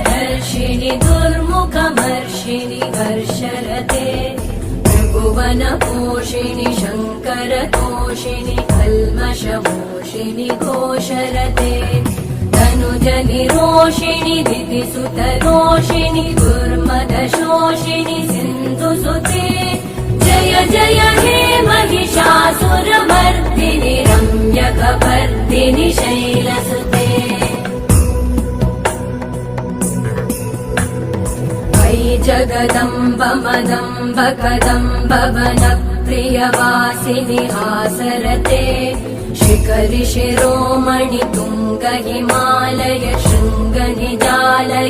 धर्षिणि दुर्मुखमर्षिणि हर्षरते त्रिभुवनपोषिणि शङ्करतोषिणि कल्मषमोषिणि घोषरते तनुजनिरोषिणि दितिसुतरोषिणि दुर्मदशोषिणि सिन्धुसुते जय जय हे महिषासुरमर्दिनि रम्यकपर्दिनि शैलसुते जगदम्ब मदम्ब कदम्ब वनप्रियवासिनि हासरते शिखरि शिरोमणि तुङ्ग हिमालय शृङ्ग निजालय